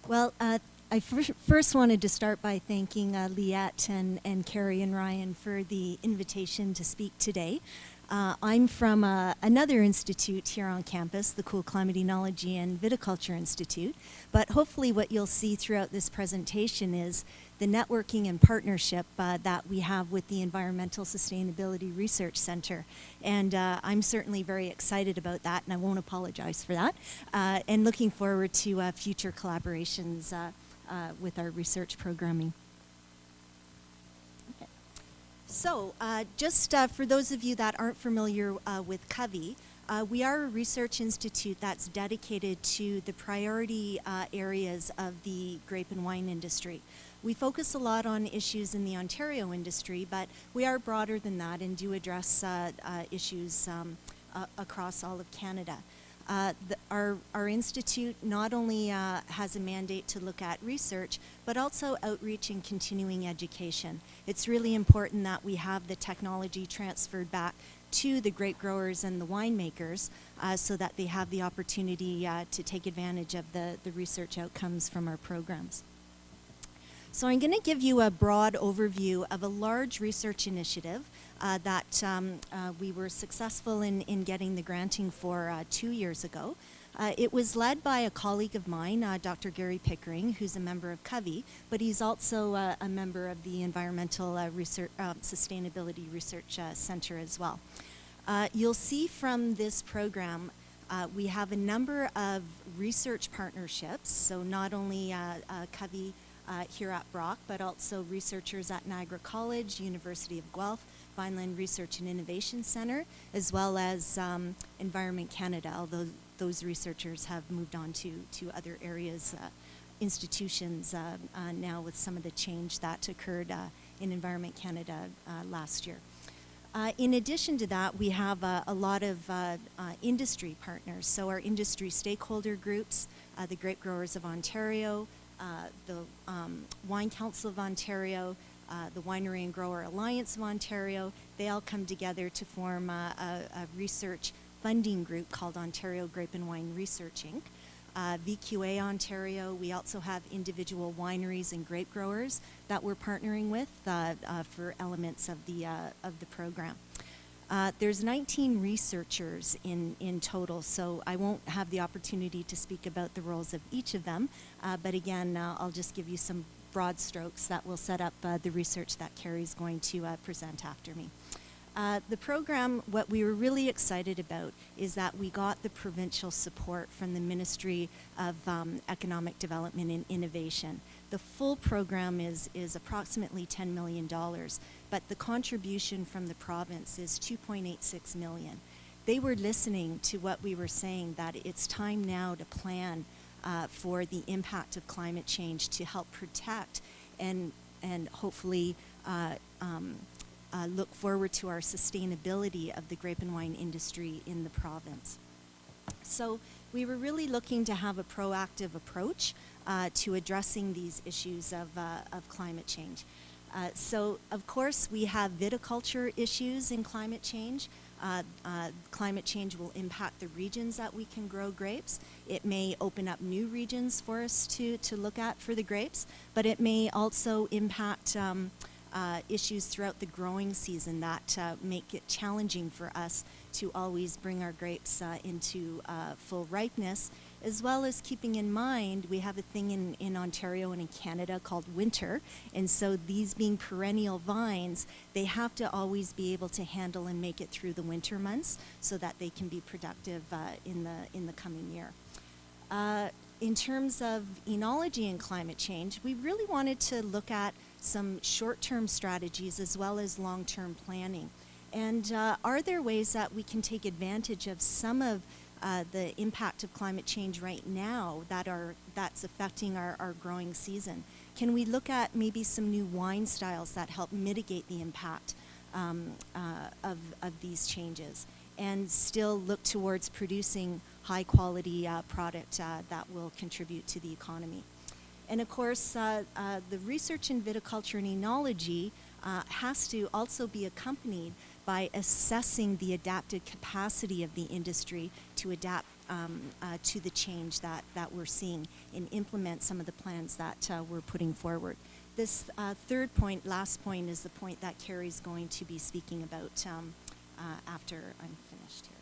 Well, I first wanted to start by thanking Liette and Carrie and Ryan for the invitation to speak today. I'm from another institute here on campus, the Cool Climatenology and Viticulture Institute, but hopefully what you'll see throughout this presentation is the networking and partnership that we have with the Environmental Sustainability Research Center. And I'm certainly very excited about that, and I won't apologize for that, and looking forward to future collaborations with our research programming. Okay. So just for those of you that aren't familiar with Covey, we are a research institute that's dedicated to the priority areas of the grape and wine industry. We focus a lot on issues in the Ontario industry, but we are broader than that and do address issues across all of Canada. Our institute not only has a mandate to look at research, but also outreach and continuing education. It's really important that we have the technology transferred back to the grape growers and the winemakers so that they have the opportunity to take advantage of the research outcomes from our programs. So I'm going to give you a broad overview of a large research initiative that we were successful in getting the granting for 2 years ago. It was led by a colleague of mine, Dr. Gary Pickering, who's a member of Covey, but he's also a member of the Environmental Sustainability Research Center as well. You'll see from this program we have a number of research partnerships, so not only Covey here at Brock, but also researchers at Niagara College, University of Guelph, Vineland Research and Innovation Center, as well as Environment Canada, although those researchers have moved on to other areas, institutions now with some of the change that occurred in Environment Canada last year. In addition to that, we have a lot of industry partners. So our industry stakeholder groups, the Grape Growers of Ontario, the Wine Council of Ontario, the Winery and Grower Alliance of Ontario, they all come together to form a research funding group called Ontario Grape and Wine Research Inc. VQA Ontario, we also have individual wineries and grape growers that we're partnering with for elements of the program. There's 19 researchers in total, so I won't have the opportunity to speak about the roles of each of them, but again, I'll just give you some broad strokes that will set up the research that Carrie's going to present after me. The program, what we were really excited about is that we got the provincial support from the Ministry of Economic Development and Innovation. The full program is approximately $10 million, but the contribution from the province is $2.86 million. They were listening to what we were saying, that it's time now to plan for the impact of climate change to help protect and hopefully look forward to our sustainability of the grape and wine industry in the province. So we were really looking to have a proactive approach to addressing these issues of climate change. So of course we have viticulture issues in climate change. Climate change will impact the regions that we can grow grapes. It may open up new regions for us to look at for the grapes, but it may also impact issues throughout the growing season that make it challenging for us to always bring our grapes into full ripeness, as well as keeping in mind we have a thing in Ontario and in Canada called winter, and so these being perennial vines, they have to always be able to handle and make it through the winter months so that they can be productive in the coming year. In terms of enology and climate change, we really wanted to look at some short-term strategies as well as long-term planning. And are there ways that we can take advantage of some of the impact of climate change right now that's affecting our growing season? Can we look at maybe some new wine styles that help mitigate the impact of these changes and still look towards producing high-quality product that will contribute to the economy? And of course, the research in viticulture and enology has to also be accompanied by assessing the adapted capacity of the industry to adapt to the change that we're seeing and implement some of the plans that we're putting forward. This third point, last point, is the point that Carrie's going to be speaking about after I'm finished here.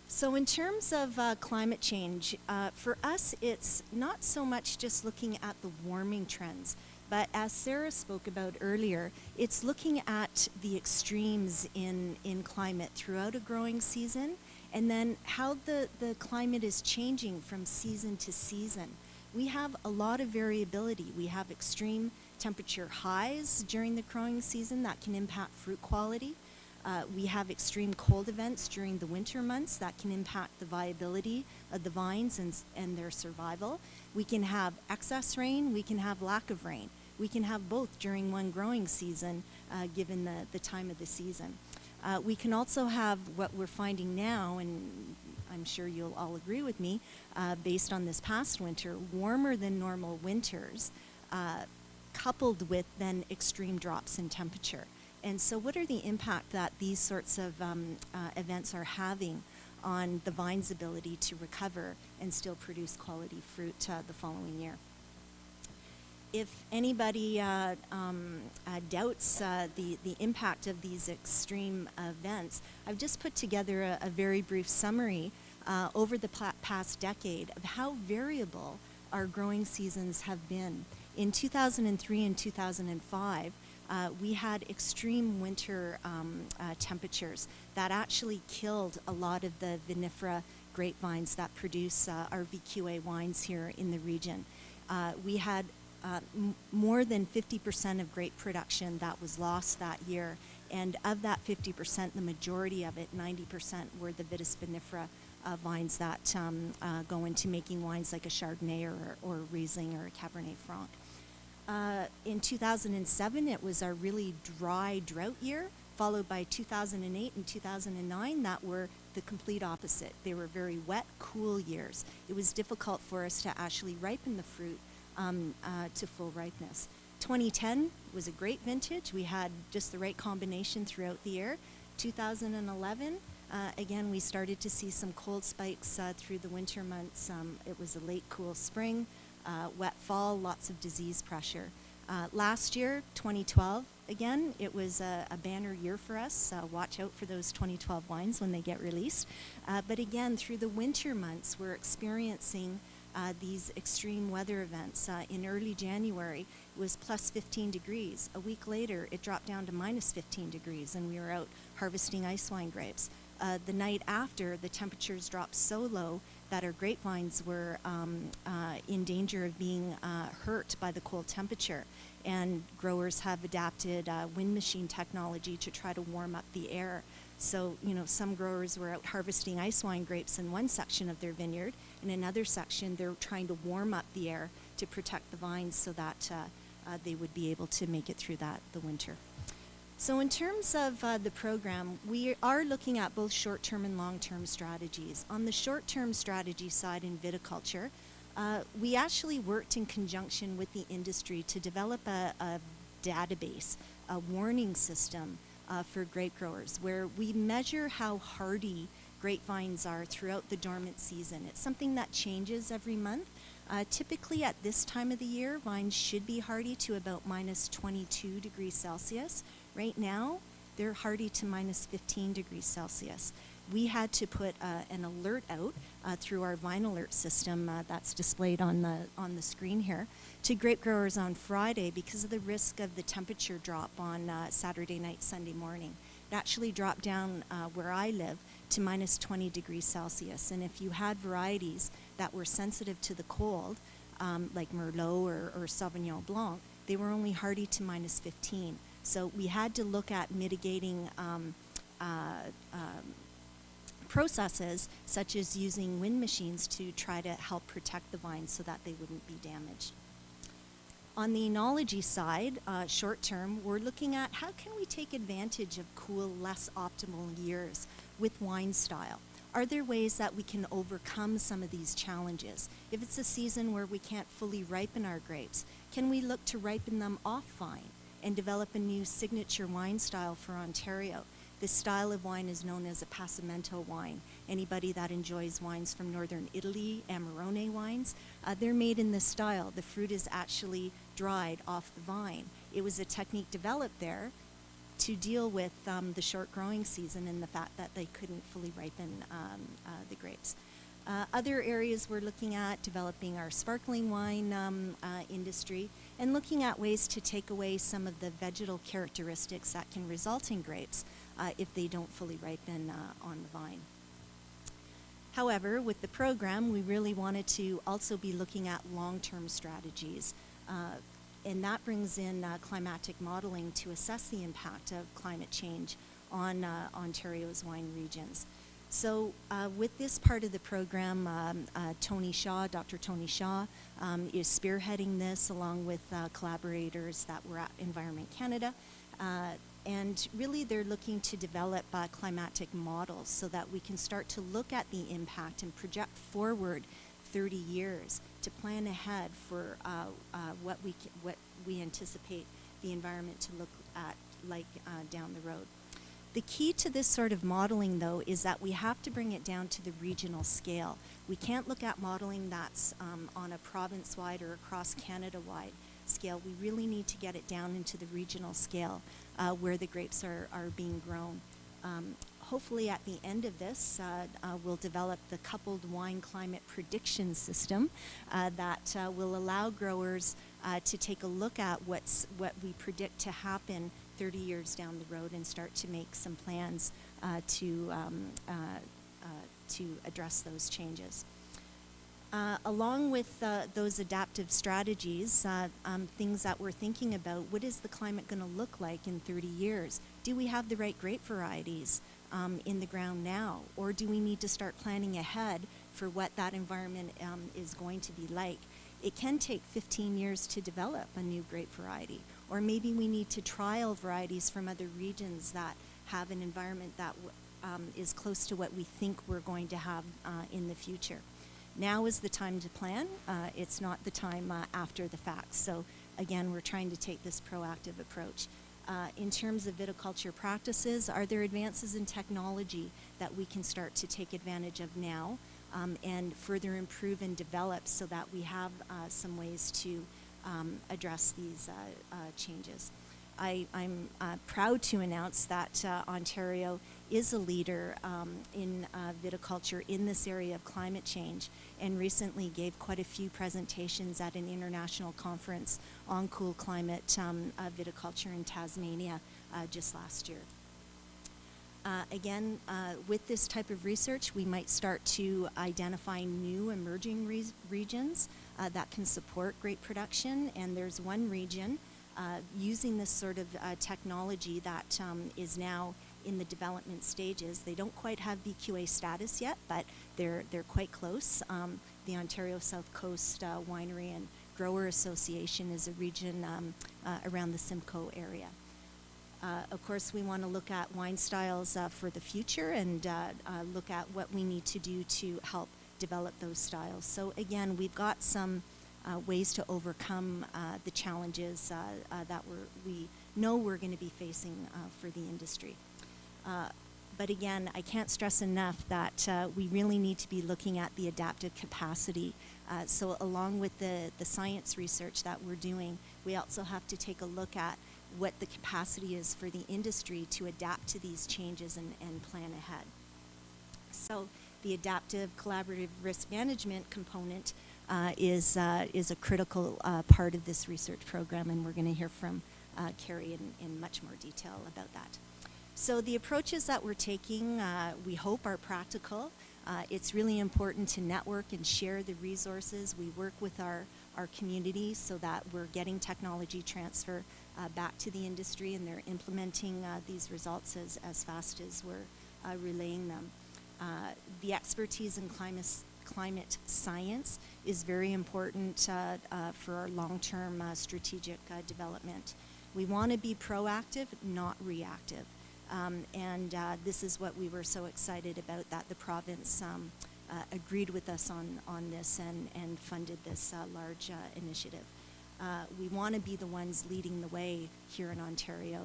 So in terms of climate change, for us it's not so much just looking at the warming trends, but as Sarah spoke about earlier, it's looking at the extremes in climate throughout a growing season, and then how the climate is changing from season to season. We have a lot of variability. We have extreme temperature highs during the growing season that can impact fruit quality. We have extreme cold events during the winter months that can impact the viability of the vines and their survival. We can have excess rain, we can have lack of rain. We can have both during one growing season, given the time of the season. We can also have what we're finding now, and I'm sure you'll all agree with me, based on this past winter, warmer than normal winters, coupled with then extreme drops in temperature. And so what are the impact that these sorts of events are having on the vine's ability to recover and still produce quality fruit the following year? If anybody doubts the impact of these extreme events, I've just put together a very brief summary over the past decade of how variable our growing seasons have been. In 2003 and 2005, we had extreme winter temperatures that actually killed a lot of the vinifera grapevines that produce our VQA wines here in the region. We had more than 50% of grape production that was lost that year, and of that 50%, the majority of it, 90%, were the Vitis vinifera vines that go into making wines like a Chardonnay or a Riesling or a Cabernet Franc. In 2007, it was our really dry drought year, followed by 2008 and 2009 that were the complete opposite. They were very wet, cool years. It was difficult for us to actually ripen the fruit to full ripeness. 2010 was a great vintage. We had just the right combination throughout the year. 2011, again, we started to see some cold spikes through the winter months. It was a late cool spring. Wet fall, lots of disease pressure. Last year, 2012, again, it was a banner year for us. Watch out for those 2012 wines when they get released. But again, through the winter months, we're experiencing these extreme weather events. In early January, it was plus 15 degrees. A week later, it dropped down to minus 15 degrees, and we were out harvesting ice wine grapes. The night after, the temperatures dropped so low that our grapevines were in danger of being hurt by the cold temperature. And growers have adapted wind machine technology to try to warm up the air. So, you know, some growers were out harvesting ice wine grapes in one section of their vineyard. In another section, they're trying to warm up the air to protect the vines so that they would be able to make it through the winter. So in terms of the program, we are looking at both short-term and long-term strategies. On the short-term strategy side in viticulture, we actually worked in conjunction with the industry to develop a database, a warning system for grape growers, where we measure how hardy grapevines are throughout the dormant season. It's something that changes every month. Typically at this time of the year, vines should be hardy to about minus 22 degrees Celsius. Right now, they're hardy to minus 15 degrees Celsius. We had to put an alert out through our vine alert system that's displayed on the screen here to grape growers on Friday because of the risk of the temperature drop on Saturday night, Sunday morning. It actually dropped down where I live to minus 20 degrees Celsius. And if you had varieties that were sensitive to the cold, like Merlot or Sauvignon Blanc, they were only hardy to minus 15. So we had to look at mitigating processes such as using wind machines to try to help protect the vines so that they wouldn't be damaged. On the enology side, short term, we're looking at how can we take advantage of cool, less optimal years with wine style. Are there ways that we can overcome some of these challenges? If it's a season where we can't fully ripen our grapes, can we look to ripen them off vine and develop a new signature wine style for Ontario This style of wine is known as a Passamento wine. Anybody that enjoys wines from northern Italy, Amarone wines, they're made in this style. The fruit is actually dried off the vine. It was a technique developed there to deal with the short growing season and the fact that they couldn't fully ripen the grapes. Other areas we're looking at developing our sparkling wine industry and looking at ways to take away some of the vegetal characteristics that can result in grapes if they don't fully ripen on the vine. However, with the program, we really wanted to also be looking at long-term strategies. And that brings in climatic modeling to assess the impact of climate change on Ontario's wine regions. So with this part of the program, Tony Shaw, Dr. Tony Shaw, is spearheading this along with collaborators that were at Environment Canada. And really they're looking to develop climatic models so that we can start to look at the impact and project forward 30 years to plan ahead for what we anticipate the environment to look at like down the road. The key to this sort of modeling, though, is that we have to bring it down to the regional scale. We can't look at modeling that's on a province-wide or across Canada-wide scale. We really need to get it down into the regional scale where the grapes are being grown. Hopefully at the end of this, we'll develop the coupled wine climate prediction system that will allow growers to take a look at what we predict to happen 30 years down the road and start to make some plans to address those changes. Along with those adaptive strategies, things that we're thinking about, what is the climate going to look like in 30 years? Do we have the right grape varieties in the ground now? Or do we need to start planning ahead for what that environment is going to be like? It can take 15 years to develop a new grape variety. Or maybe we need to trial varieties from other regions that have an environment that is close to what we think we're going to have in the future. Now is the time to plan. It's not the time after the fact. So again, we're trying to take this proactive approach. In terms of viticulture practices, are there advances in technology that we can start to take advantage of now and further improve and develop so that we have some ways to address these changes? I'm proud to announce that Ontario is a leader in viticulture in this area of climate change, and recently gave quite a few presentations at an international conference on cool climate viticulture in Tasmania just last year. Again, with this type of research, we might start to identify new emerging regions that can support grape production, and there's one region using this sort of technology that is now in the development stages. They don't quite have VQA status yet, but they're quite close. The Ontario South Coast Winery and Grower Association is a region around the Simcoe area. Of course, we want to look at wine styles for the future and look at what we need to do to help develop those styles. So again, we've got some ways to overcome the challenges that we know we're going to be facing for the industry. But again, I can't stress enough that we really need to be looking at the adaptive capacity. So along with the science research that we're doing, we also have to take a look at what the capacity is for the industry to adapt to these changes and plan ahead. So the adaptive collaborative risk management component is a critical part of this research program, and we're going to hear from Carrie in much more detail about that. So the approaches that we're taking, we hope, are practical. It's really important to network and share the resources. We work with our community so that we're getting technology transfer back to the industry, and they're implementing these results as fast as we're relaying them. The expertise in climate science is very important for our long-term strategic development. We want to be proactive, not reactive. And this is what we were so excited about, that the province agreed with us on this and funded this large initiative. We want to be the ones leading the way here in Ontario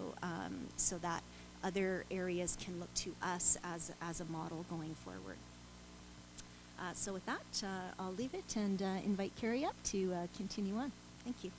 so that other areas can look to us as a model going forward. So with that, I'll leave it and invite Carrie up to continue on. Thank you.